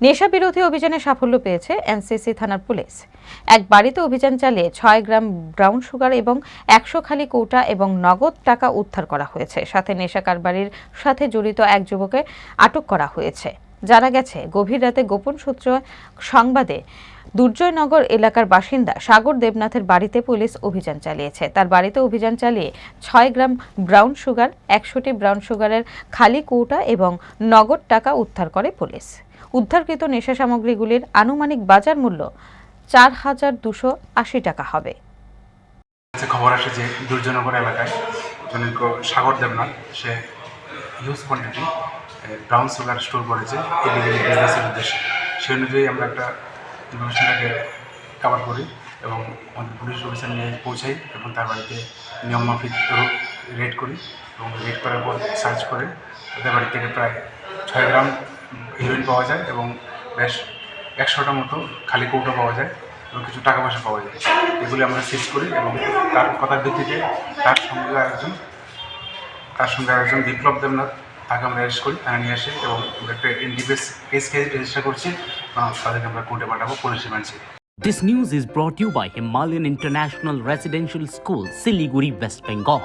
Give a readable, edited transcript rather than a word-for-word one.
নেশা বিরোধী অভিযানে সাফল্য পেয়েছে এনসিসি থানার পুলিশ। এক বাড়িতে অভিযান চালিয়ে 6 গ্রাম ব্রাউন সুগার এবং 100 খালি কৌটা এবং নগদ টাকা উদ্ধার করা হয়েছে। সাথে নেশা কারবারির সাথে জড়িত এক যুবককে আটক করা হয়েছে। জানা গেছে, গভীর রাতে গোপন সূত্র সংবাদে দুর্জয়নগর এলাকার বাসিন্দা সাগর দেবনাথের বাড়িতে পুলিশ অভিযান চালিয়েছে। তার বাড়িতে অভিযান চালিয়ে 6 গ্রাম ব্রাউন সুগার, 100টি ব্রাউন সুগারের খালি কৌটা এবং নগদ টাকা উদ্ধার করে পুলিশ। উদ্ধারকৃত নেশা সামগ্রীগুলির আনুমানিক বাজার মূল্য 4,280 টাকা হবে। খবর আসে যে দুর্জয়নগর এলাকায় জনৈক সাগর দেবনাথ সে huge quantity brown sugar store করেছে ইলিগালি বিজনেসের উদ্দেশ্যে। সেই অনুযায়ী আমরা একটা ইনফরমেশনটাকে কভার করি এবং আমাদের পুলিশ অফিসার নিয়ে পৌঁছাই এবং তার বাড়িতে নিয়মমাফিক রেড করি এবং রেড করার পর সার্চ করে তাদের বাড়ি থেকে প্রায় 6 গ্রাম হিরোইন পাওয়া যায় এবং বেশ 100টা মতো খালি কৌটো পাওয়া যায় এবং কিছু টাকা পয়সা পাওয়া যায়। এগুলি আমরা সিজ করি এবং তার কথার ভিত্তিতে তার সঙ্গে আরেকজন বিপ্লব দেবনাথ, তাকে আমরা অ্যারেস্ট করি, তারা নিয়ে আসে এবং একটা এনডিপিএস কেস রেজিস্টার করছি এবং তাদেরকে আমরা কোর্টে পাঠাবো পুলিশ রিমান্ডে। This news is brought to you by Himalayan International Residential School, Siliguri, West Bengal.